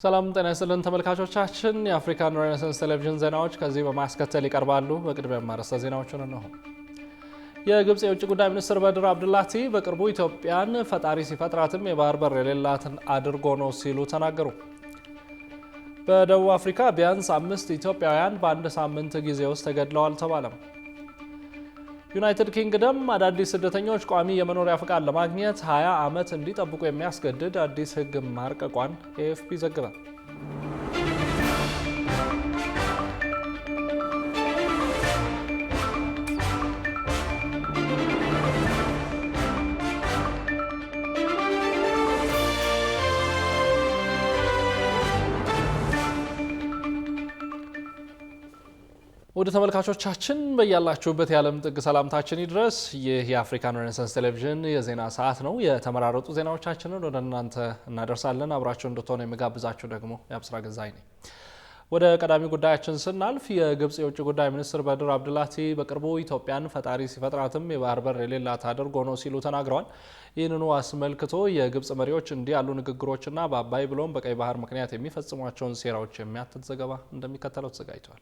ሰላም ጤና ይስጥልን ተመልካቾቻችን፣ የአፍሪካን ሬኔሳንስ ቴሌቪዥን ዜናዎች ከዚህ በማስከተል ይቀርባሉ። በቅድሚያ ማርዕስተ ዜናዎቹን ነው። የግብጽ የውጭ ጉዳይ ሚኒስትር በድር አብዱላቲ በቅርቡ ኢትዮጵያን ፈጣሪ ሲፈጥራትም የባህር በር የሌላትን አድርጎ ነው ሲሉ ተናገሩ። በደቡብ አፍሪካ ቢያንስ 5 ኢትዮጵያውያን በአንድ ሳምንት ጊዜ ውስጥ ተገድለዋል ተባለም። ዩናይትድ ኪንግደም አዳዲስ ስደተኞች ቋሚ የመኖሪያ ፍቃድ ለማግኘት 20 ዓመት እንዲጠብቁ የሚያስገድድ አዲስ ሕግ ማርቀቋን ኤኤፍፒ ዘግቧል። ወደ ተመልካቾቻችን በያላችሁበት የዓለም ጥግ ሰላምታችን ይድረስ። ይህ የአፍሪካን ሬኔሳንስ ቴሌቪዥን የዜና ሰዓት ነው። የተመራረጡ ዜናዎቻችንን ወደ እናንተ እናደርሳለን። አብራችሁ እንድትሆኑ የሚጋብዛችሁ ደግሞ የአብስራ ገዛኝ ነኝ። ወደ ቀዳሚ ጉዳያችን ስናልፍ የግብጽ የውጭ ጉዳይ ሚኒስትር በድር አብዱላቲ በቅርቡ ኢትዮጵያን ፈጣሪ ሲፈጥራትም የባህር በር የሌላት አድርጎ ነው ሲሉ ተናግረዋል። ይህንኑ አስመልክቶ የግብጽ መሪዎች እንዲህ ያሉ ንግግሮችና በአባይ ብሎም በቀይ ባህር ምክንያት የሚፈጽሟቸውን ሴራዎች የሚያትት ዘገባ እንደሚከተለው ተዘጋጅቷል።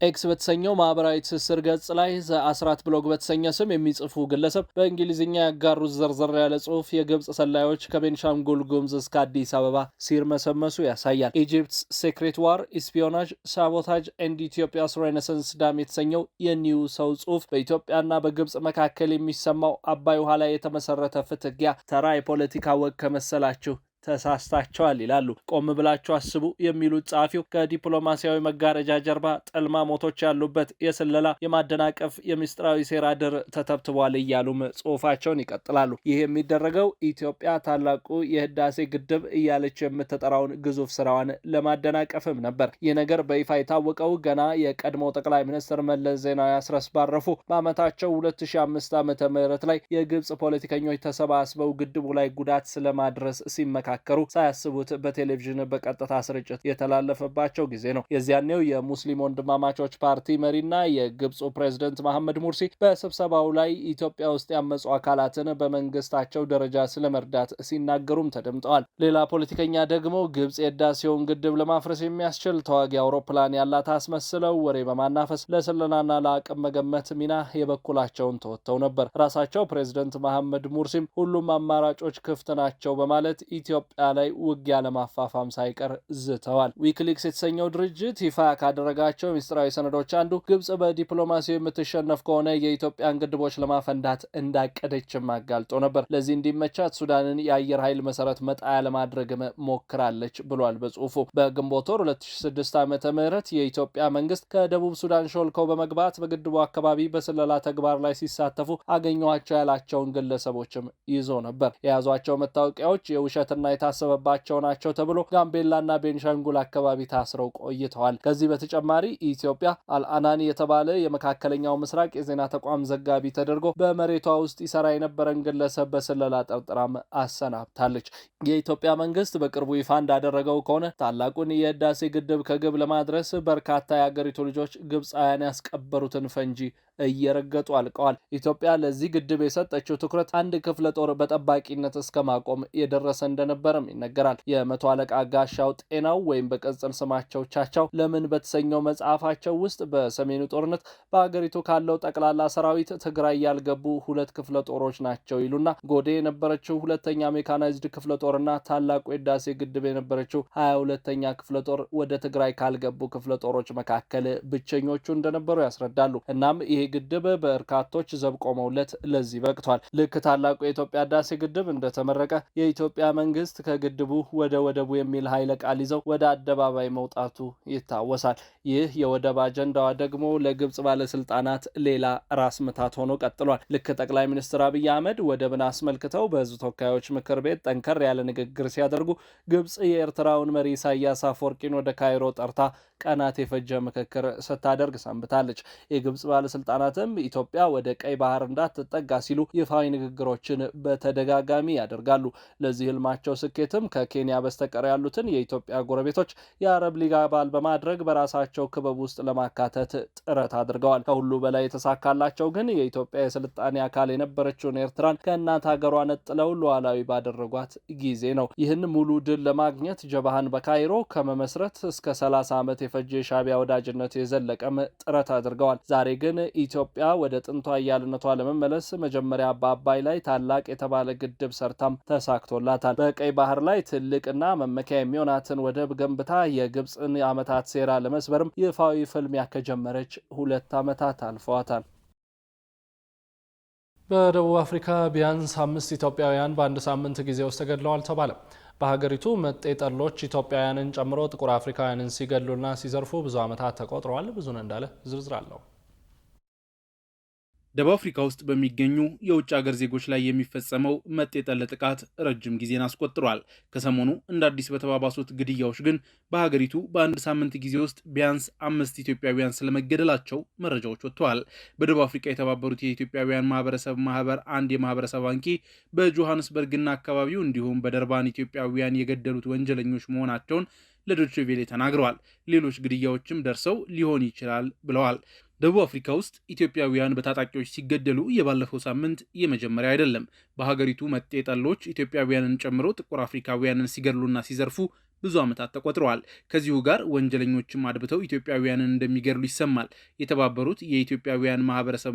ኤክስ በተሰኘው ማህበራዊ ትስስር ገጽ ላይ ዘአስራት ብሎግ በተሰኘ ስም የሚጽፉ ግለሰብ በእንግሊዝኛ ያጋሩት ዘርዘር ያለ ጽሁፍ የግብጽ ሰላዮች ከቤንሻንጉል ጉሙዝ እስከ አዲስ አበባ ሲርመሰመሱ ያሳያል። ኢጂፕትስ ሴክሬት ዋር ኢስፒዮናጅ ሳቦታጅ ኤንድ ኢትዮጵያስ ሬኔሳንስ ዳም የተሰኘው የኒው ሰው ጽሁፍ በኢትዮጵያና በግብጽ መካከል የሚሰማው አባይ ውሃ ላይ የተመሰረተ ፍትጊያ ተራ የፖለቲካ ወግ ከመሰላችሁ ተሳስታቸዋል ይላሉ። ቆም ብላችሁ አስቡ የሚሉት ጸሐፊው ከዲፕሎማሲያዊ መጋረጃ ጀርባ ጠልማሞቶች ያሉበት የስለላ የማደናቀፍ የምስጢራዊ ሴራ ድር ተተብትቧል እያሉም ጽሁፋቸውን ይቀጥላሉ። ይህ የሚደረገው ኢትዮጵያ ታላቁ የህዳሴ ግድብ እያለች የምትጠራውን ግዙፍ ስራዋን ለማደናቀፍም ነበር። ይህ ነገር በይፋ የታወቀው ገና የቀድሞው ጠቅላይ ሚኒስትር መለስ ዜናዊ አስረስ ባረፉ በዓመታቸው 2005 ዓ.ም ላይ የግብጽ ፖለቲከኞች ተሰባስበው ግድቡ ላይ ጉዳት ስለማድረስ ሲመካ ሳያስቡት በቴሌቪዥን በቀጥታ ስርጭት የተላለፈባቸው ጊዜ ነው። የዚያኔው የሙስሊም ወንድማማቾች ፓርቲ መሪና የግብፁ ፕሬዝደንት መሐመድ ሙርሲ በስብሰባው ላይ ኢትዮጵያ ውስጥ ያመፁ አካላትን በመንግስታቸው ደረጃ ስለመርዳት ሲናገሩም ተደምጠዋል። ሌላ ፖለቲከኛ ደግሞ ግብጽ የህዳሴውን ግድብ ለማፍረስ የሚያስችል ተዋጊ አውሮፕላን ያላት አስመስለው ወሬ በማናፈስ ለስለላና ለአቅም መገመት ሚና የበኩላቸውን ተወጥተው ነበር። ራሳቸው ፕሬዝደንት መሐመድ ሙርሲም ሁሉም አማራጮች ክፍት ናቸው በማለት ኢትዮጵያ ላይ ውጊያ ለማፋፋም ሳይቀር ዝተዋል። ዊክሊክስ የተሰኘው ድርጅት ይፋ ካደረጋቸው ሚስጥራዊ ሰነዶች አንዱ ግብጽ በዲፕሎማሲው የምትሸነፍ ከሆነ የኢትዮጵያን ግድቦች ለማፈንዳት እንዳቀደችም አጋልጦ ነበር። ለዚህ እንዲመቻት ሱዳንን የአየር ኃይል መሰረት መጣያ ለማድረግም ሞክራለች ብሏል በጽሁፉ። በግንቦት ወር 2006 ዓ.ም የኢትዮጵያ መንግስት ከደቡብ ሱዳን ሾልከው በመግባት በግድቡ አካባቢ በስለላ ተግባር ላይ ሲሳተፉ አገኘኋቸው ያላቸውን ግለሰቦችም ይዞ ነበር። የያዟቸው መታወቂያዎች የውሸትና የታሰበባቸው ናቸው ተብሎ ጋምቤላና ቤንሻንጉል አካባቢ ታስረው ቆይተዋል። ከዚህ በተጨማሪ ኢትዮጵያ አልአናኒ የተባለ የመካከለኛው ምስራቅ የዜና ተቋም ዘጋቢ ተደርጎ በመሬቷ ውስጥ ይሰራ የነበረን ግለሰብ በስለላ ጠርጥራም አሰናብታለች። የኢትዮጵያ መንግስት በቅርቡ ይፋ እንዳደረገው ከሆነ ታላቁን የህዳሴ ግድብ ከግብ ለማድረስ በርካታ የአገሪቱ ልጆች ግብፃውያን ያስቀበሩትን ፈንጂ እየረገጡ አልቀዋል። ኢትዮጵያ ለዚህ ግድብ የሰጠችው ትኩረት አንድ ክፍለ ጦር በጠባቂነት እስከ ማቆም የደረሰ እንደነበረም ይነገራል። የመቶ አለቃ ጋሻው ጤናው ወይም በቅጽል ስማቸው ቻቻው ለምን በተሰኘው መጽሐፋቸው ውስጥ በሰሜኑ ጦርነት በአገሪቱ ካለው ጠቅላላ ሰራዊት ትግራይ ያልገቡ 2 ክፍለ ጦሮች ናቸው ይሉና ጎዴ የነበረችው 2ኛ ሜካናይዝድ ክፍለ ጦርና ታላቁ የህዳሴ ግድብ የነበረችው 22ኛ ክፍለ ጦር ወደ ትግራይ ካልገቡ ክፍለ ጦሮች መካከል ብቸኞቹ እንደነበሩ ያስረዳሉ። እናም ይሄ ግድብ በርካቶች ዘብ ቆመውለት ለዚህ በቅቷል። ልክ ታላቁ የኢትዮጵያ ህዳሴ ግድብ እንደተመረቀ የኢትዮጵያ መንግስት ከግድቡ ወደ ወደቡ የሚል ኃይለ ቃል ይዘው ወደ አደባባይ መውጣቱ ይታወሳል። ይህ የወደብ አጀንዳዋ ደግሞ ለግብጽ ባለስልጣናት ሌላ ራስ ምታት ሆኖ ቀጥሏል። ልክ ጠቅላይ ሚኒስትር አብይ አህመድ ወደብን አስመልክተው በህዝብ ተወካዮች ምክር ቤት ጠንከር ያለ ንግግር ሲያደርጉ ግብጽ የኤርትራውን መሪ ኢሳያስ አፈወርቂን ወደ ካይሮ ጠርታ ቀናት የፈጀ ምክክር ስታደርግ ሰንብታለች። የግብጽ ባለስልጣናትም ኢትዮጵያ ወደ ቀይ ባህር እንዳትጠጋ ሲሉ ይፋዊ ንግግሮችን በተደጋጋሚ ያደርጋሉ። ለዚህ ህልማቸው ስኬትም ከኬንያ በስተቀር ያሉትን የኢትዮጵያ ጎረቤቶች የአረብ ሊግ አባል በማድረግ በራሳቸው ክበብ ውስጥ ለማካተት ጥረት አድርገዋል። ከሁሉ በላይ የተሳካላቸው ግን የኢትዮጵያ የስልጣኔ አካል የነበረችውን ኤርትራን ከእናት ሀገሯ ነጥለው ሉዓላዊ ባደረጓት ጊዜ ነው። ይህን ሙሉ ድል ለማግኘት ጀብሃን በካይሮ ከመመስረት እስከ 30 ዓመት የፈጀ የሻዕቢያ ወዳጅነት የዘለቀም ጥረት አድርገዋል። ዛሬ ግን ኢትዮጵያ ወደ ጥንቷ ኃያልነቷ ለመመለስ መጀመሪያ በአባይ ላይ ታላቅ የተባለ ግድብ ሰርታም ተሳክቶላታል። በቀይ ባህር ላይ ትልቅና መመኪያ የሚሆናትን ወደብ ገንብታ የግብፅን የዓመታት ሴራ ለመስበርም ይፋዊ ፍልሚያ ከጀመረች 2 ዓመታት አልፈዋታል። በደቡብ አፍሪካ ቢያንስ 5 ኢትዮጵያውያን በአንድ ሳምንት ጊዜ ውስጥ ተገድለዋል ተባለ። በሀገሪቱ መጤ ጠሎች ኢትዮጵያውያንን ጨምሮ ጥቁር አፍሪካውያንን ሲገድሉና ሲዘርፉ ብዙ ዓመታት ተቆጥረዋል። ብዙን እንዳለ ዝርዝር አለው። ደቡብ አፍሪካ ውስጥ በሚገኙ የውጭ ሀገር ዜጎች ላይ የሚፈጸመው መጤ ጠል ጥቃት ረጅም ጊዜን አስቆጥሯል። ከሰሞኑ እንደ አዲስ በተባባሱት ግድያዎች ግን በሀገሪቱ በአንድ ሳምንት ጊዜ ውስጥ ቢያንስ 5 ኢትዮጵያውያን ስለመገደላቸው መረጃዎች ወጥተዋል። በደቡብ አፍሪካ የተባበሩት የኢትዮጵያውያን ማህበር አንድ የማህበረሰብ አንቂ በጆሃንስበርግና አካባቢው እንዲሁም በደርባን ኢትዮጵያውያን የገደሉት ወንጀለኞች መሆናቸውን ለዶይቼ ቬለ ተናግረዋል። ሌሎች ግድያዎችም ደርሰው ሊሆን ይችላል ብለዋል። ደቡብ አፍሪካ ውስጥ ኢትዮጵያውያን በታጣቂዎች ሲገደሉ የባለፈው ሳምንት የመጀመሪያ አይደለም። በሀገሪቱ መጤ ጠሎች ኢትዮጵያውያንን ጨምሮ ጥቁር አፍሪካውያንን ሲገድሉና ሲዘርፉ ብዙ ዓመታት ተቆጥረዋል። ከዚሁ ጋር ወንጀለኞችም አድብተው ኢትዮጵያውያንን እንደሚገድሉ ይሰማል። የተባበሩት የኢትዮጵያውያን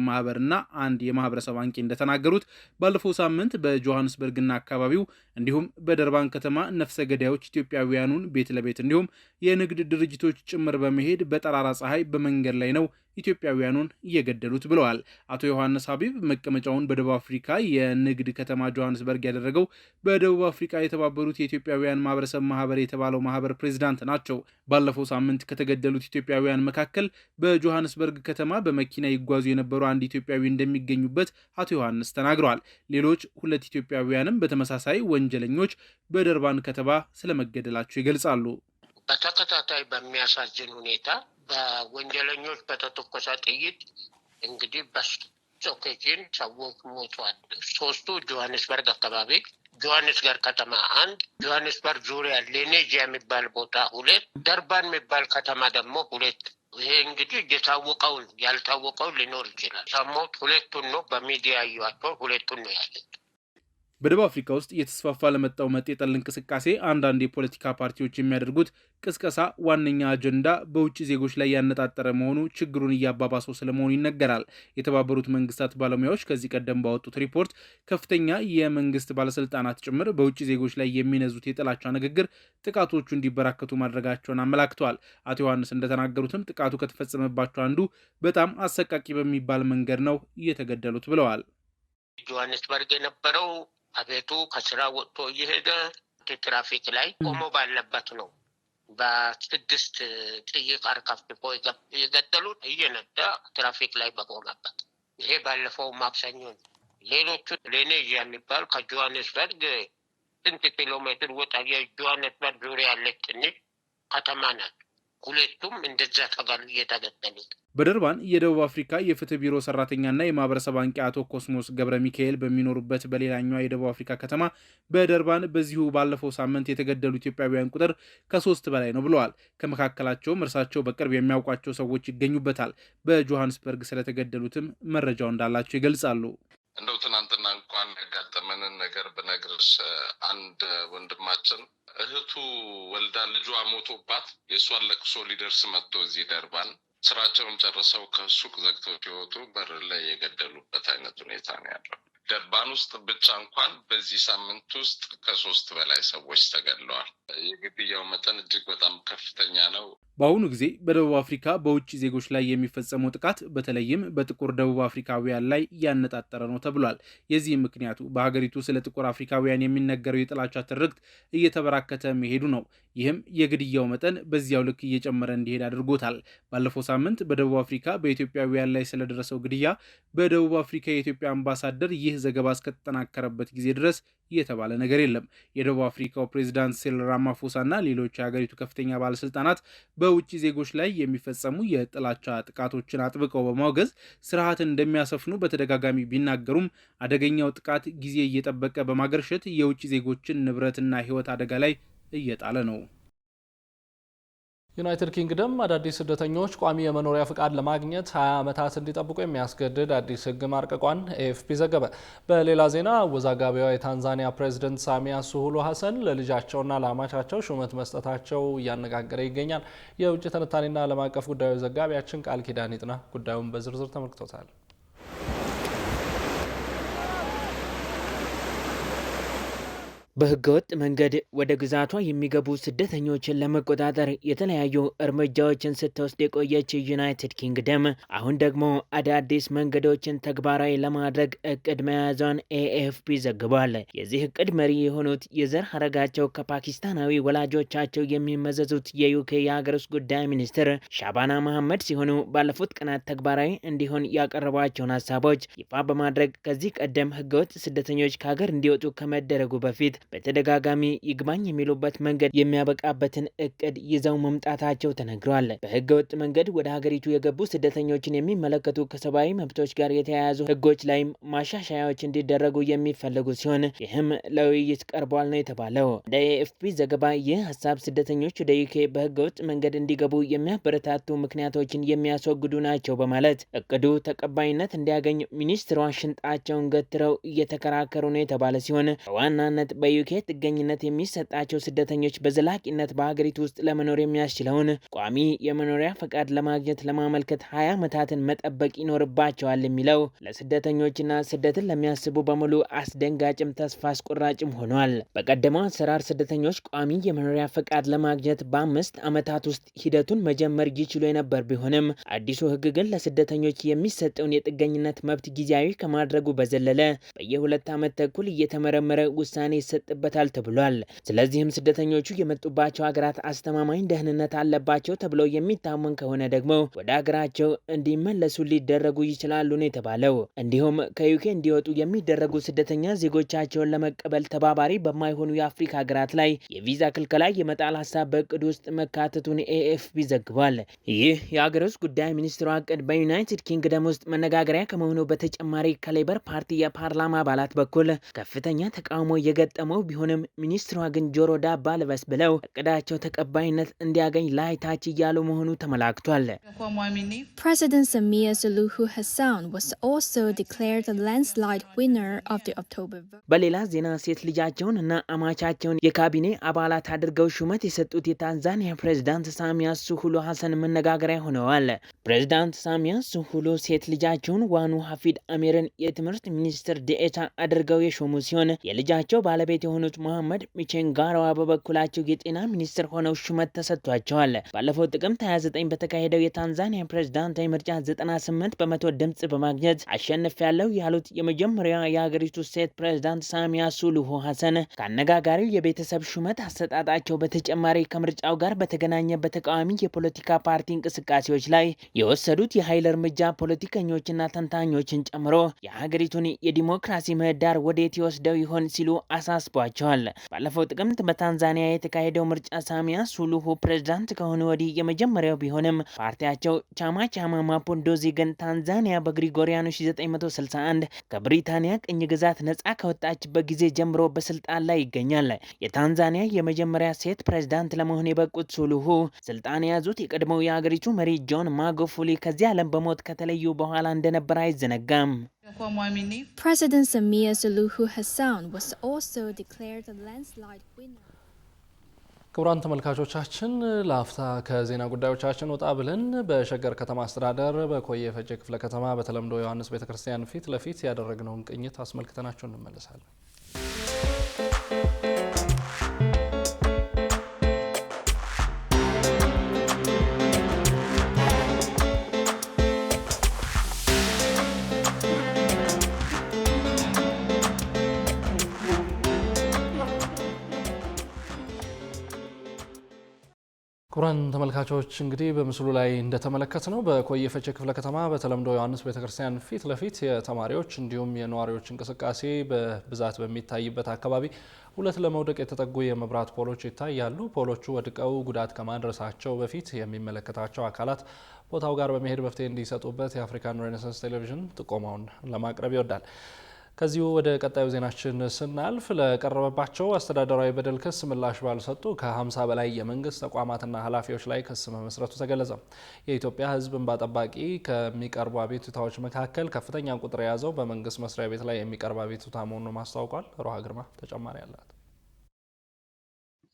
ማህበርና አንድ የማህበረሰብ አንቂ እንደተናገሩት ባለፈው ሳምንት በጆሃንስበርግና አካባቢው እንዲሁም በደርባን ከተማ ነፍሰ ገዳዮች ኢትዮጵያውያኑን ቤት ለቤት እንዲሁም የንግድ ድርጅቶች ጭምር በመሄድ በጠራራ ፀሐይ በመንገድ ላይ ነው ኢትዮጵያውያኑን እየገደሉት ብለዋል። አቶ ዮሐንስ ሀቢብ መቀመጫውን በደቡብ አፍሪካ የንግድ ከተማ ጆሃንስበርግ ያደረገው በደቡብ አፍሪካ የተባበሩት የኢትዮጵያውያን ማህበር የተባለው ማህበር ፕሬዝዳንት ናቸው። ባለፈው ሳምንት ከተገደሉት ኢትዮጵያውያን መካከል በጆሃንስበርግ ከተማ በመኪና ይጓዙ የነበሩ አንድ ኢትዮጵያዊ እንደሚገኙበት አቶ ዮሐንስ ተናግረዋል። ሌሎች 2 ኢትዮጵያውያንም በተመሳሳይ ወንጀለኞች በደርባን ከተማ ስለመገደላቸው ይገልጻሉ። በተከታታይ በሚያሳዝን ሁኔታ በወንጀለኞች በተተኮሰ ጥይት እንግዲህ በሶኬጅን ሰዎች ሞቷል። 3ቱ ጆሃንስበርግ አካባቢ፣ ጆሃንስበርግ ከተማ 1፣ ጆሃንስበርግ ዙሪያ ሌኔጂያ የሚባል ቦታ 2፣ ደርባን የሚባል ከተማ ደግሞ 2። ይሄ እንግዲህ የታወቀውን ያልታወቀው ሊኖር ይችላል። ሰሞት 2ቱን ነው በሚዲያ ያዩዋቸው 2ቱን ነው ያሉት። በደቡብ አፍሪካ ውስጥ እየተስፋፋ ለመጣው መጤ ጠል እንቅስቃሴ አንዳንድ የፖለቲካ ፓርቲዎች የሚያደርጉት ቅስቀሳ ዋነኛ አጀንዳ በውጭ ዜጎች ላይ ያነጣጠረ መሆኑ ችግሩን እያባባሰው ስለመሆኑ ይነገራል። የተባበሩት መንግስታት ባለሙያዎች ከዚህ ቀደም ባወጡት ሪፖርት ከፍተኛ የመንግስት ባለስልጣናት ጭምር በውጭ ዜጎች ላይ የሚነዙት የጥላቻ ንግግር ጥቃቶቹ እንዲበራከቱ ማድረጋቸውን አመላክተዋል። አቶ ዮሐንስ እንደተናገሩትም ጥቃቱ ከተፈጸመባቸው አንዱ በጣም አሰቃቂ በሚባል መንገድ ነው እየተገደሉት ብለዋል። ጆሃንስበርግ የነበረው አቤቱ ከስራ ወጥቶ እየሄደ ትራፊክ ላይ ቆሞ ባለበት ነው በ6 ጥይት አርከፍክፎ የገደሉት እየነዳ ትራፊክ ላይ በቆመበት። ይሄ ባለፈው ማክሰኞ ነው። ሌሎቹ ሌኔጂያ የሚባል ከጆሃንስበርግ ስንት ኪሎ ሜትር ወጣ የጆሃንስበርግ ዙሪያ ያለች ትንሽ ከተማ ናት። 2ቱም እንደዛ እየተገደሉት። በደርባን የደቡብ አፍሪካ የፍትህ ቢሮ ሰራተኛና የማህበረሰብ አንቂ አቶ ኮስሞስ ገብረ ሚካኤል በሚኖሩበት በሌላኛዋ የደቡብ አፍሪካ ከተማ በደርባን በዚሁ ባለፈው ሳምንት የተገደሉ ኢትዮጵያውያን ቁጥር ከ3 በላይ ነው ብለዋል። ከመካከላቸውም እርሳቸው በቅርብ የሚያውቋቸው ሰዎች ይገኙበታል። በጆሃንስበርግ ስለተገደሉትም መረጃው እንዳላቸው ይገልጻሉ። እንደው ትናንትና እንኳን ያጋጠመንን ነገር ብነግርሽ አንድ ወንድማችን እህቱ ወልዳ ልጇ ሞቶባት የእሷን ለቅሶ ሊደርስ መጥቶ እዚህ ደርባን ስራቸውን ጨርሰው ከሱቅ ዘግተው ሲወጡ በር ላይ የገደሉበት አይነት ሁኔታ ነው ያለው። ደርባን ውስጥ ብቻ እንኳን በዚህ ሳምንት ውስጥ ከ3 በላይ ሰዎች ተገድለዋል። የግድያው መጠን እጅግ በጣም ከፍተኛ ነው። በአሁኑ ጊዜ በደቡብ አፍሪካ በውጭ ዜጎች ላይ የሚፈጸመው ጥቃት በተለይም በጥቁር ደቡብ አፍሪካውያን ላይ ያነጣጠረ ነው ተብሏል። የዚህም ምክንያቱ በሀገሪቱ ስለ ጥቁር አፍሪካውያን የሚነገረው የጥላቻ ትርክት እየተበራከተ መሄዱ ነው። ይህም የግድያው መጠን በዚያው ልክ እየጨመረ እንዲሄድ አድርጎታል። ባለፈው ሳምንት በደቡብ አፍሪካ በኢትዮጵያውያን ላይ ስለደረሰው ግድያ በደቡብ አፍሪካ የኢትዮጵያ አምባሳደር ይህ ዘገባ እስከተጠናከረበት ጊዜ ድረስ የተባለ ነገር የለም። የደቡብ አፍሪካው ፕሬዝዳንት ሲሪል ራማፎሳና ሌሎች የሀገሪቱ ከፍተኛ ባለስልጣናት በውጭ ዜጎች ላይ የሚፈጸሙ የጥላቻ ጥቃቶችን አጥብቀው በማውገዝ ስርዓትን እንደሚያሰፍኑ በተደጋጋሚ ቢናገሩም አደገኛው ጥቃት ጊዜ እየጠበቀ በማገርሸት የውጭ ዜጎችን ንብረትና ሕይወት አደጋ ላይ እየጣለ ነው። ዩናይትድ ኪንግደም አዳዲስ ስደተኞች ቋሚ የመኖሪያ ፍቃድ ለማግኘት 20 ዓመታት እንዲጠብቁ የሚያስገድድ አዲስ ሕግ ማርቀቋን ኤኤፍፒ ዘገበ። በሌላ ዜና አወዛጋቢዋ የታንዛኒያ ፕሬዝዳንት ሳሚያ ሱሉሁ ሀሰን ለልጃቸውና ለአማቻቸው ሹመት መስጠታቸው እያነጋገረ ይገኛል። የውጭ ትንታኔና ዓለም አቀፍ ጉዳዮች ዘጋቢያችን ቃል ኪዳን ይጥና ጉዳዩን በዝርዝር ተመልክቶታል። በህገወጥ መንገድ ወደ ግዛቷ የሚገቡ ስደተኞችን ለመቆጣጠር የተለያዩ እርምጃዎችን ስትወስድ የቆየች ዩናይትድ ኪንግደም አሁን ደግሞ አዳዲስ መንገዶችን ተግባራዊ ለማድረግ እቅድ መያዟን ኤኤፍፒ ዘግቧል። የዚህ እቅድ መሪ የሆኑት የዘር ሐረጋቸው ከፓኪስታናዊ ወላጆቻቸው የሚመዘዙት የዩኬ የሀገር ውስጥ ጉዳይ ሚኒስትር ሻባና መሐመድ ሲሆኑ ባለፉት ቀናት ተግባራዊ እንዲሆን ያቀረቧቸውን ሀሳቦች ይፋ በማድረግ ከዚህ ቀደም ህገወጥ ስደተኞች ከሀገር እንዲወጡ ከመደረጉ በፊት በተደጋጋሚ ይግባኝ የሚሉበት መንገድ የሚያበቃበትን እቅድ ይዘው መምጣታቸው ተነግሯል። በህገ ወጥ መንገድ ወደ ሀገሪቱ የገቡ ስደተኞችን የሚመለከቱ ከሰብአዊ መብቶች ጋር የተያያዙ ህጎች ላይም ማሻሻያዎች እንዲደረጉ የሚፈልጉ ሲሆን ይህም ለውይይት ቀርቧል ነው የተባለው። እንደ ኤኤፍፒ ዘገባ ይህ ሀሳብ ስደተኞች ወደ ዩኬ በህገ ወጥ መንገድ እንዲገቡ የሚያበረታቱ ምክንያቶችን የሚያስወግዱ ናቸው በማለት እቅዱ ተቀባይነት እንዲያገኝ ሚኒስትሯ ሽንጣቸውን ገትረው እየተከራከሩ ነው የተባለ ሲሆን በዋናነት በዩኬ ጥገኝነት የሚሰጣቸው ስደተኞች በዘላቂነት በሀገሪቱ ውስጥ ለመኖር የሚያስችለውን ቋሚ የመኖሪያ ፈቃድ ለማግኘት ለማመልከት 20 ዓመታትን መጠበቅ ይኖርባቸዋል የሚለው ለስደተኞችና ስደትን ለሚያስቡ በሙሉ አስደንጋጭም ተስፋ አስቆራጭም ሆኗል። በቀደመው አሰራር ስደተኞች ቋሚ የመኖሪያ ፈቃድ ለማግኘት በ5 ዓመታት ውስጥ ሂደቱን መጀመር ይችሉ የነበር ቢሆንም አዲሱ ህግ ግን ለስደተኞች የሚሰጠውን የጥገኝነት መብት ጊዜያዊ ከማድረጉ በዘለለ በየ2 ዓመት ተኩል እየተመረመረ ውሳኔ ይሰጥበታል ተብሏል። ስለዚህም ስደተኞቹ የመጡባቸው ሀገራት አስተማማኝ ደህንነት አለባቸው ተብለው የሚታመን ከሆነ ደግሞ ወደ ሀገራቸው እንዲመለሱ ሊደረጉ ይችላሉ ነው የተባለው። እንዲሁም ከዩኬ እንዲወጡ የሚደረጉ ስደተኛ ዜጎቻቸውን ለመቀበል ተባባሪ በማይሆኑ የአፍሪካ ሀገራት ላይ የቪዛ ክልከላ የመጣል ሀሳብ በእቅድ ውስጥ መካተቱን ኤኤፍፒ ዘግቧል። ይህ የሀገር ውስጥ ጉዳይ ሚኒስትሯ እቅድ በዩናይትድ ኪንግደም ውስጥ መነጋገሪያ ከመሆኑ በተጨማሪ ከሌበር ፓርቲ የፓርላማ አባላት በኩል ከፍተኛ ተቃውሞ የገጠመው ቢሆንም ሚኒስትሯ ግን ጆሮ ዳባ ልበስ ብለው እቅዳቸው ተቀባይነት እንዲያገኝ ላይ ታች እያሉ መሆኑ ተመላክቷል። President Samia Suluhu Hassan was also declared the landslide winner of the October vote. በሌላ ዜና ሴት ልጃቸውን እና አማቻቸውን የካቢኔ አባላት አድርገው ሹመት የሰጡት የታንዛኒያ ፕሬዝዳንት ሳሚያ ሱሉሁ ሀሰን መነጋገሪያ ሆነዋል። ፕሬዝዳንት ሳሚያ ሱሉሁ ሴት ልጃቸውን ዋኑ ሀፊድ አሚርን የትምህርት ሚኒስትር ዴኤታ አድርገው የሾሙ ሲሆን የልጃቸው ባለቤት የሆኑት መሐመድ ሚቼንጋራዋ በበኩላቸው የጤና ሚኒስትር ሆነው ሹመት ተሰጥቷቸዋል። ባለፈው ጥቅምት 29 በተካሄደው የታንዛኒያ ፕሬዝዳንታዊ ምርጫ 98% ድምጽ በማግኘት አሸንፊያለሁ ያሉት የመጀመሪያ የሀገሪቱ ሴት ፕሬዝዳንት ሳሚያ ሱሉሁ ሀሰን ከአነጋጋሪው የቤተሰብ ሹመት አሰጣጣቸው በተጨማሪ ከምርጫው ጋር በተገናኘ በተቃዋሚ የፖለቲካ ፓርቲ እንቅስቃሴዎች ላይ የወሰዱት የኃይል እርምጃ ፖለቲከኞችና ተንታኞችን ጨምሮ የሀገሪቱን የዲሞክራሲ ምህዳር ወዴት ይወስደው ይሆን ሲሉ አሳስቧቸዋል። ባለፈው ጥቅምት በታንዛኒያ የተካሄደው ምርጫ ሳሚያ ሱሉሁ ፕሬዝዳንት ከሆኑ ወዲህ የመጀመሪያው ቢሆንም ፓርቲያቸው ቻማ ማፖንዶዚ ግን ታንዛኒያ በግሪጎሪያኑ 1961 ከብሪታንያ ቅኝ ግዛት ነጻ ከወጣችበት ጊዜ ጀምሮ በስልጣን ላይ ይገኛል። የታንዛኒያ የመጀመሪያ ሴት ፕሬዝዳንት ለመሆን የበቁት ሱሉሁ ስልጣን የያዙት የቀድሞው የሀገሪቱ መሪ ጆን ማጉፉሊ ከዚህ ዓለም በሞት ከተለዩ በኋላ እንደነበር አይዘነጋም። President Samia Suluhu Hassan was also declared the landslide winner. ክቡራን ተመልካቾቻችን ለአፍታ ከዜና ጉዳዮቻችን ወጣ ብለን በሸገር ከተማ አስተዳደር በኮየ ፈጬ ክፍለ ከተማ በተለምዶ ዮሐንስ ቤተክርስቲያን ፊት ለፊት ያደረግነውን ቅኝት አስመልክተናችሁ እንመለሳለን። ክቡራን ተመልካቾች እንግዲህ በምስሉ ላይ እንደተመለከትነው በኮየ ፈቼ ክፍለ ከተማ በተለምዶ ዮሐንስ ቤተክርስቲያን ፊት ለፊት የተማሪዎች እንዲሁም የነዋሪዎች እንቅስቃሴ በብዛት በሚታይበት አካባቢ ሁለት ለመውደቅ የተጠጉ የመብራት ፖሎች ይታያሉ። ፖሎቹ ወድቀው ጉዳት ከማድረሳቸው በፊት የሚመለከታቸው አካላት ቦታው ጋር በመሄድ መፍትሄ እንዲሰጡበት የአፍሪካን ሬኔሳንስ ቴሌቪዥን ጥቆማውን ለማቅረብ ይወዳል። ከዚሁ ወደ ቀጣዩ ዜናችን ስናልፍ ለቀረበባቸው አስተዳደራዊ በደል ክስ ምላሽ ባልሰጡ ከ50 በላይ የመንግስት ተቋማትና ኃላፊዎች ላይ ክስ መመስረቱ ተገለጸ። የኢትዮጵያ ሕዝብ እንባ ጠባቂ ከሚቀርቡ አቤቱታዎች መካከል ከፍተኛ ቁጥር የያዘው በመንግስት መስሪያ ቤት ላይ የሚቀርብ አቤቱታ መሆኑን ማስታውቋል። ሮሃ ግርማ ተጨማሪ አላት።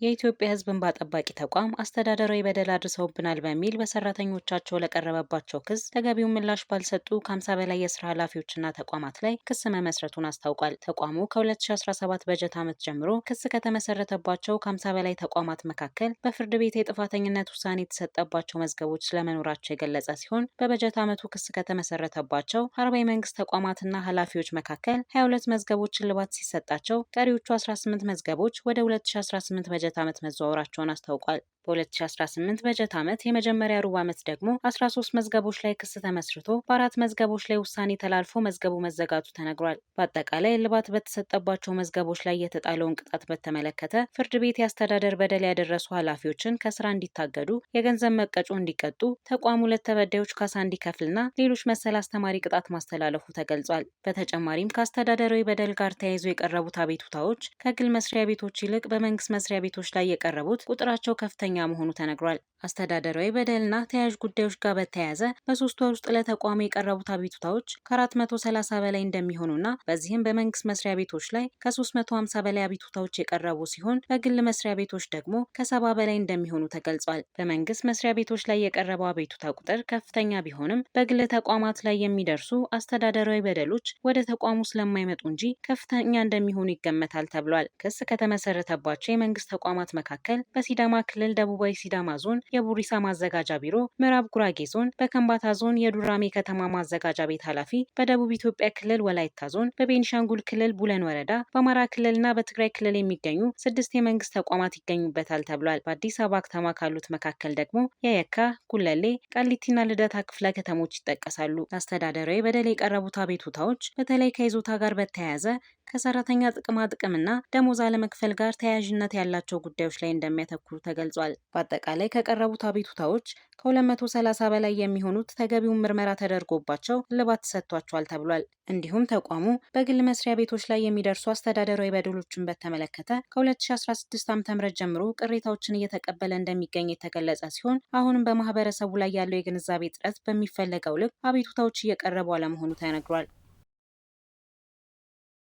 የኢትዮጵያ ሕዝብ እንባ ጠባቂ ተቋም አስተዳደራዊ በደል አድርሰውብናል በሚል በሰራተኞቻቸው ለቀረበባቸው ክስ ተገቢውን ምላሽ ባልሰጡ ከ50 በላይ የስራ ኃላፊዎችና ተቋማት ላይ ክስ መመስረቱን አስታውቋል። ተቋሙ ከ2017 በጀት ዓመት ጀምሮ ክስ ከተመሰረተባቸው ከ50 በላይ ተቋማት መካከል በፍርድ ቤት የጥፋተኝነት ውሳኔ የተሰጠባቸው መዝገቦች ስለመኖራቸው የገለጸ ሲሆን በበጀት ዓመቱ ክስ ከተመሰረተባቸው 40 የመንግስት ተቋማትና ኃላፊዎች መካከል 22 መዝገቦች እልባት ሲሰጣቸው ቀሪዎቹ 18 መዝገቦች ወደ 2018 በጀት ዓመት መዘዋወራቸውን አስታውቋል። በ2018 በጀት ዓመት የመጀመሪያ ሩብ ዓመት ደግሞ 13 መዝገቦች ላይ ክስ ተመስርቶ በ4 መዝገቦች ላይ ውሳኔ ተላልፎ መዝገቡ መዘጋቱ ተነግሯል። በአጠቃላይ እልባት በተሰጠባቸው መዝገቦች ላይ የተጣለውን ቅጣት በተመለከተ ፍርድ ቤት የአስተዳደር በደል ያደረሱ ኃላፊዎችን ከስራ እንዲታገዱ፣ የገንዘብ መቀጮ እንዲቀጡ፣ ተቋሙ ለተበዳዮች ካሳ እንዲከፍልና ሌሎች መሰል አስተማሪ ቅጣት ማስተላለፉ ተገልጿል። በተጨማሪም ከአስተዳደራዊ በደል ጋር ተያይዞ የቀረቡት አቤቱታዎች ከግል መስሪያ ቤቶች ይልቅ በመንግስት መስሪያ ቤቶች ላይ የቀረቡት ቁጥራቸው ከፍተኛ መሆኑ ተነግሯል። አስተዳደራዊ በደልና ተያያዥ ጉዳዮች ጋር በተያያዘ በ3 ወር ውስጥ ለተቋሙ የቀረቡት አቤቱታዎች ከ430 በላይ እንደሚሆኑና በዚህም በመንግስት መስሪያ ቤቶች ላይ ከ350 በላይ አቤቱታዎች የቀረቡ ሲሆን በግል መስሪያ ቤቶች ደግሞ ከ70 በላይ እንደሚሆኑ ተገልጿል። በመንግስት መስሪያ ቤቶች ላይ የቀረበው አቤቱታ ቁጥር ከፍተኛ ቢሆንም በግል ተቋማት ላይ የሚደርሱ አስተዳደራዊ በደሎች ወደ ተቋሙ ስለማይመጡ እንጂ ከፍተኛ እንደሚሆኑ ይገመታል ተብሏል። ክስ ከተመሰረተባቸው የመንግስት ተቋማት መካከል በሲዳማ ክልል ደቡባዊ ሲዳማ ዞን የቡሪሳ ማዘጋጃ ቢሮ፣ ምዕራብ ጉራጌ ዞን በከምባታ ዞን የዱራሜ ከተማ ማዘጋጃ ቤት ኃላፊ፣ በደቡብ ኢትዮጵያ ክልል ወላይታ ዞን፣ በቤኒሻንጉል ክልል ቡለን ወረዳ፣ በአማራ ክልልና በትግራይ ክልል የሚገኙ 6 የመንግስት ተቋማት ይገኙበታል ተብሏል። በአዲስ አበባ ከተማ ካሉት መካከል ደግሞ የየካ፣ ጉለሌ፣ ቃሊቲና ልደታ ክፍለ ከተሞች ይጠቀሳሉ። አስተዳደራዊ በደል የቀረቡት አቤቱታዎች በተለይ ከይዞታ ጋር በተያያዘ ከሰራተኛ ጥቅማ ጥቅምና ደሞዝ አለመክፈል ጋር ተያያዥነት ያላቸው ጉዳዮች ላይ እንደሚያተኩሩ ተገልጿል። በአጠቃላይ ከቀረቡት አቤቱታዎች ከ230 በላይ የሚሆኑት ተገቢውን ምርመራ ተደርጎባቸው እልባት ተሰጥቷቸዋል ተብሏል። እንዲሁም ተቋሙ በግል መስሪያ ቤቶች ላይ የሚደርሱ አስተዳደራዊ በደሎችን በተመለከተ ከ2016 ዓ.ም ጀምሮ ቅሬታዎችን እየተቀበለ እንደሚገኝ የተገለጸ ሲሆን አሁንም በማህበረሰቡ ላይ ያለው የግንዛቤ እጥረት በሚፈለገው ልክ አቤቱታዎች እየቀረቡ አለመሆኑ ተነግሯል።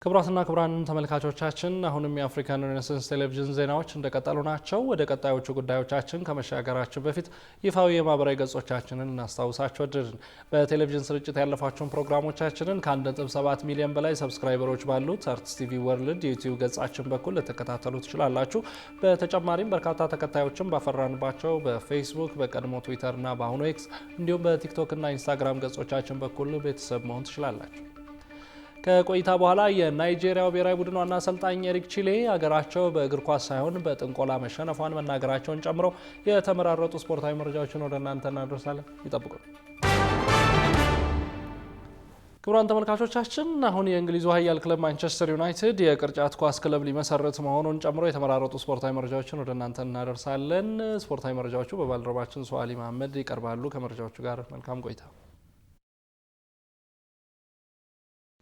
ክቡራትና ክቡራን ተመልካቾቻችን አሁንም የአፍሪካን ሬኔሳንስ ቴሌቪዥን ዜናዎች እንደቀጠሉ ናቸው። ወደ ቀጣዮቹ ጉዳዮቻችን ከመሻገራችን በፊት ይፋዊ የማህበራዊ ገጾቻችንን እናስታውሳችሁ ወደድን። በቴሌቪዥን ስርጭት ያለፏቸውን ፕሮግራሞቻችንን ከ1.7 ሚሊዮን በላይ ሰብስክራይበሮች ባሉት አርትስ ቲቪ ወርልድ የዩቲዩብ ገጻችን በኩል ልትከታተሉ ትችላላችሁ። በተጨማሪም በርካታ ተከታዮችን ባፈራንባቸው በፌስቡክ፣ በቀድሞ ትዊተርና በአሁኑ ኤክስ እንዲሁም በቲክቶክና ኢንስታግራም ገጾቻችን በኩል ቤተሰብ መሆን ትችላላችሁ። ከቆይታ በኋላ የናይጄሪያው ብሔራዊ ቡድን ዋና አሰልጣኝ ኤሪክ ቺሌ ሀገራቸው በእግር ኳስ ሳይሆን በጥንቆላ መሸነፏን መናገራቸውን ጨምሮ የተመራረጡ ስፖርታዊ መረጃዎችን ወደ እናንተ እናደርሳለን። ይጠብቁ። ክቡራን ተመልካቾቻችን አሁን የእንግሊዙ ኃያል ክለብ ማንቸስተር ዩናይትድ የቅርጫት ኳስ ክለብ ሊመሰርት መሆኑን ጨምሮ የተመራረጡ ስፖርታዊ መረጃዎችን ወደ እናንተ እናደርሳለን። ስፖርታዊ መረጃዎቹ በባልደረባችን ሶአሊ መሐመድ ይቀርባሉ። ከመረጃዎቹ ጋር መልካም ቆይታ።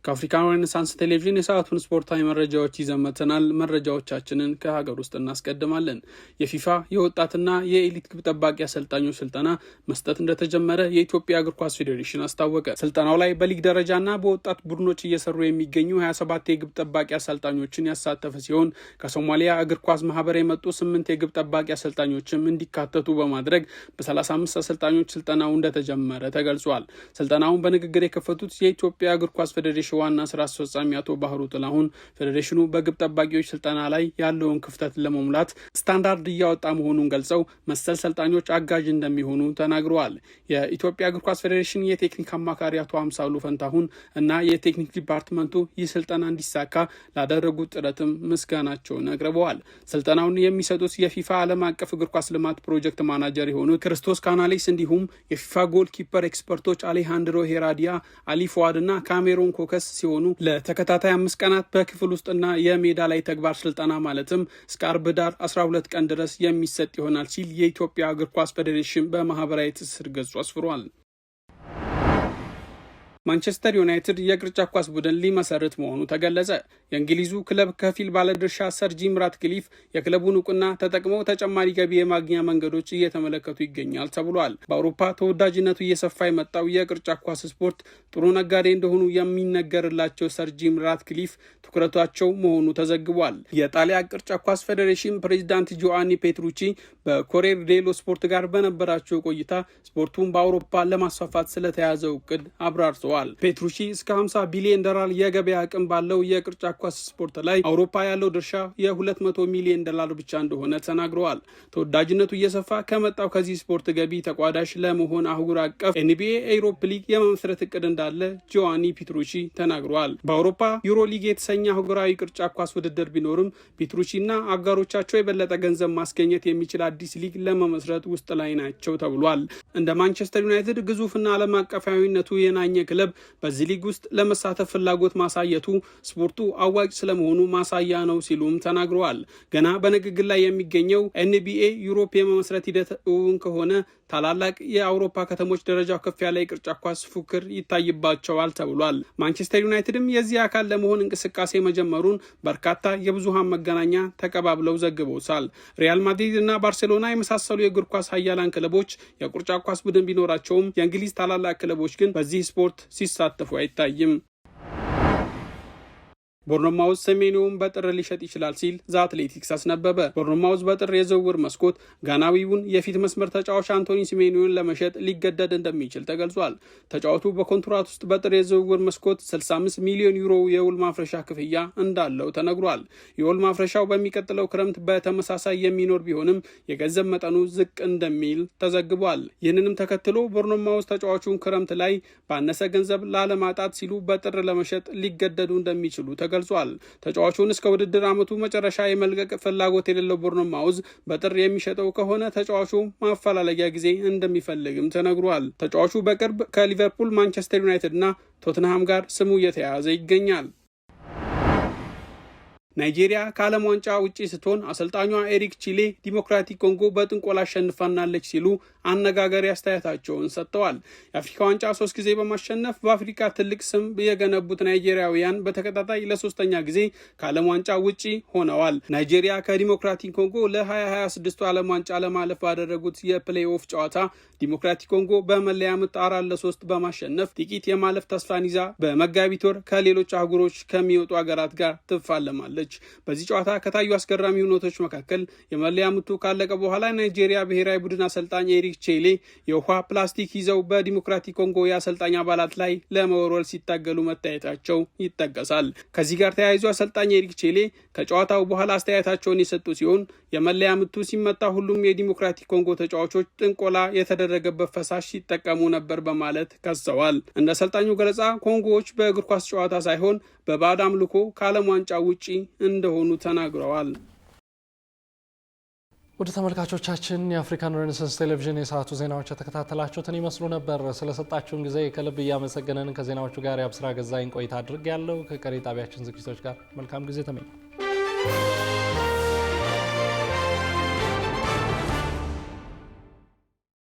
ከአፍሪካ ሬኔሳንስ ቴሌቪዥን የሰዓቱን ስፖርታዊ መረጃዎች ይዘን መጥተናል። መረጃዎቻችንን ከሀገር ውስጥ እናስቀድማለን። የፊፋ የወጣትና የኤሊት ግብ ጠባቂ አሰልጣኞች ስልጠና መስጠት እንደተጀመረ የኢትዮጵያ እግር ኳስ ፌዴሬሽን አስታወቀ። ስልጠናው ላይ በሊግ ደረጃና በወጣት ቡድኖች እየሰሩ የሚገኙ 27 የግብ ጠባቂ አሰልጣኞችን ያሳተፈ ሲሆን ከሶማሊያ እግር ኳስ ማህበር የመጡ 8 የግብ ጠባቂ አሰልጣኞችም እንዲካተቱ በማድረግ በ35 አሰልጣኞች ስልጠናው እንደተጀመረ ተገልጿል። ስልጠናውን በንግግር የከፈቱት የኢትዮጵያ እግር ኳስ ፌዴሬሽን ፌዴሬሽን ዋና ስራ አስፈጻሚ አቶ ባህሩ ጥላሁን ፌዴሬሽኑ በግብ ጠባቂዎች ስልጠና ላይ ያለውን ክፍተት ለመሙላት ስታንዳርድ እያወጣ መሆኑን ገልጸው መሰል ሰልጣኞች አጋዥ እንደሚሆኑ ተናግረዋል። የኢትዮጵያ እግር ኳስ ፌዴሬሽን የቴክኒክ አማካሪ አቶ አምሳሉ ፈንታሁን እና የቴክኒክ ዲፓርትመንቱ ይህ ስልጠና እንዲሳካ ላደረጉት ጥረትም ምስጋናቸውን አቅርበዋል። ስልጠናውን የሚሰጡት የፊፋ ዓለም አቀፍ እግር ኳስ ልማት ፕሮጀክት ማናጀር የሆኑት ክርስቶስ ካናሌስ እንዲሁም የፊፋ ጎል ኪፐር ኤክስፐርቶች አሌሃንድሮ ሄራዲያ፣ አሊ ፉአድ እና ካሜሮን ኮከስ ሲሆኑ ለተከታታይ 5 ቀናት በክፍል ውስጥና የሜዳ ላይ ተግባር ስልጠና ማለትም እስከ አርብ ዳር 12 ቀን ድረስ የሚሰጥ ይሆናል ሲል የኢትዮጵያ እግር ኳስ ፌዴሬሽን በማህበራዊ ትስስር ገጹ አስፍሯል። ማንቸስተር ዩናይትድ የቅርጫት ኳስ ቡድን ሊመሰርት መሆኑ ተገለጸ። የእንግሊዙ ክለብ ከፊል ባለድርሻ ሰር ጂም ራትክሊፍ የክለቡን እውቅና ተጠቅመው ተጨማሪ ገቢ የማግኛ መንገዶች እየተመለከቱ ይገኛል ተብሏል። በአውሮፓ ተወዳጅነቱ እየሰፋ የመጣው የቅርጫት ኳስ ስፖርት ጥሩ ነጋዴ እንደሆኑ የሚነገርላቸው ሰር ጂም ራትክሊፍ ትኩረታቸው መሆኑ ተዘግቧል። የጣሊያን ቅርጫት ኳስ ፌዴሬሽን ፕሬዚዳንት ጆአኒ ፔትሩቺ በኮሬር ዴሎ ስፖርት ጋር በነበራቸው ቆይታ ስፖርቱን በአውሮፓ ለማስፋፋት ስለተያዘው እቅድ አብራርተዋል። ፔትሩቺ እስከ 50 ቢሊዮን ዶላር የገበያ አቅም ባለው የቅርጫት ኳስ ስፖርት ላይ አውሮፓ ያለው ድርሻ የ200 ሚሊዮን ዶላር ብቻ እንደሆነ ተናግረዋል። ተወዳጅነቱ እየሰፋ ከመጣው ከዚህ ስፖርት ገቢ ተቋዳሽ ለመሆን አህጉር አቀፍ ኤንቢኤ ኤውሮፕ ሊግ የመመስረት እቅድ እንዳለ ጆአኒ ፔትሩቺ ተናግረዋል። በአውሮፓ ዩሮ ሊግ የተሰኘ አህጉራዊ ቅርጫት ኳስ ውድድር ቢኖርም ፔትሩቺና አጋሮቻቸው የበለጠ ገንዘብ ማስገኘት የሚችል አዲስ ሊግ ለመመስረት ውስጥ ላይ ናቸው ተብሏል። እንደ ማንቸስተር ዩናይትድ ግዙፍና ዓለም አቀፋዊነቱ የናኘ ክለብ በዚህ ሊግ ውስጥ ለመሳተፍ ፍላጎት ማሳየቱ ስፖርቱ አዋጭ ስለመሆኑ ማሳያ ነው ሲሉም ተናግረዋል። ገና በንግግር ላይ የሚገኘው ኤንቢኤ ዩሮፕ የመመስረት ሂደት እውን ከሆነ ታላላቅ የአውሮፓ ከተሞች ደረጃው ከፍ ያለ የቅርጫት ኳስ ፉክክር ይታይባቸዋል ተብሏል። ማንቸስተር ዩናይትድም የዚህ አካል ለመሆን እንቅስቃሴ መጀመሩን በርካታ የብዙሃን መገናኛ ተቀባብለው ዘግበውታል። ሪያል ማድሪድ እና ባርሴሎና የመሳሰሉ የእግር ኳስ ሀያላን ክለቦች የቅርጫት ኳስ ቡድን ቢኖራቸውም የእንግሊዝ ታላላቅ ክለቦች ግን በዚህ ስፖርት ሲሳተፉ አይታይም። ቦርንማውዝ ሴሜንዮን በጥር ሊሸጥ ይችላል ሲል ዘ አትሌቲክስ አስነበበ። ቦርንማውዝ በጥር የዝውውር መስኮት ጋናዊውን የፊት መስመር ተጫዋች አንቶኒ ሴሜንዮን ለመሸጥ ሊገደድ እንደሚችል ተገልጿል። ተጫዋቹ በኮንትራት ውስጥ በጥር የዝውውር መስኮት 65 ሚሊዮን ዩሮ የውል ማፍረሻ ክፍያ እንዳለው ተነግሯል። የውል ማፍረሻው በሚቀጥለው ክረምት በተመሳሳይ የሚኖር ቢሆንም የገንዘብ መጠኑ ዝቅ እንደሚል ተዘግቧል። ይህንንም ተከትሎ ቦርንማውዝ ተጫዋቹን ክረምት ላይ ባነሰ ገንዘብ ላለማጣት ሲሉ በጥር ለመሸጥ ሊገደዱ እንደሚችሉ ተገልጿል። ተጫዋቹን እስከ ውድድር ዓመቱ መጨረሻ የመልቀቅ ፍላጎት የሌለው ቦርንማውዝ በጥር የሚሸጠው ከሆነ ተጫዋቹ ማፈላለጊያ ጊዜ እንደሚፈልግም ተነግሯል። ተጫዋቹ በቅርብ ከሊቨርፑል፣ ማንቸስተር ዩናይትድ እና ቶትንሃም ጋር ስሙ እየተያያዘ ይገኛል። ናይጄሪያ ከዓለም ዋንጫ ውጪ ስትሆን አሰልጣኟ ኤሪክ ቺሌ ዲሞክራቲክ ኮንጎ በጥንቆላ አሸንፋናለች ሲሉ አነጋጋሪ አስተያየታቸውን ሰጥተዋል። የአፍሪካ ዋንጫ 3 ጊዜ በማሸነፍ በአፍሪካ ትልቅ ስም የገነቡት ናይጄሪያውያን በተከታታይ ለ3ኛ ጊዜ ከዓለም ዋንጫ ውጪ ሆነዋል። ናይጄሪያ ከዲሞክራቲክ ኮንጎ ለ2026 ዓለም ዋንጫ ለማለፍ ባደረጉት የፕሌይ ኦፍ ጨዋታ ዲሞክራቲክ ኮንጎ በመለያ ምት 4-3 በማሸነፍ ጥቂት የማለፍ ተስፋን ይዛ በመጋቢት ወር ከሌሎች አህጉሮች ከሚወጡ ሀገራት ጋር ትፋለማለች። በዚህ ጨዋታ ከታዩ አስገራሚ ሁነቶች መካከል የመለያ ምቱ ካለቀ በኋላ ናይጄሪያ ብሔራዊ ቡድን አሰልጣኝ ኤሪክ ቼሌ የውሃ ፕላስቲክ ይዘው በዲሞክራቲክ ኮንጎ የአሰልጣኝ አባላት ላይ ለመወርወር ሲታገሉ መታየታቸው ይጠቀሳል። ከዚህ ጋር ተያይዞ አሰልጣኝ ኤሪክ ቼሌ ከጨዋታው በኋላ አስተያየታቸውን የሰጡ ሲሆን የመለያ ምቱ ሲመታ ሁሉም የዲሞክራቲክ ኮንጎ ተጫዋቾች ጥንቆላ የተደረገበት ፈሳሽ ሲጠቀሙ ነበር በማለት ከሰዋል። እንደ አሰልጣኙ ገለጻ ኮንጎዎች በእግር ኳስ ጨዋታ ሳይሆን በባዕድ አምልኮ ከዓለም ዋንጫ ውጪ እንደሆኑ ተናግረዋል። ወደ ተመልካቾቻችን የአፍሪካን ሬኔሳንስ ቴሌቪዥን የሰዓቱ ዜናዎች የተከታተላችሁትን ይመስሉ ነበር። ስለሰጣችሁን ጊዜ ከልብ እያመሰገነን ከዜናዎቹ ጋር የአብስራ ገዛኝ ቆይታ አድርግ ያለው ከቀሪ ጣቢያችን ዝግጅቶች ጋር መልካም ጊዜ ተመኘ።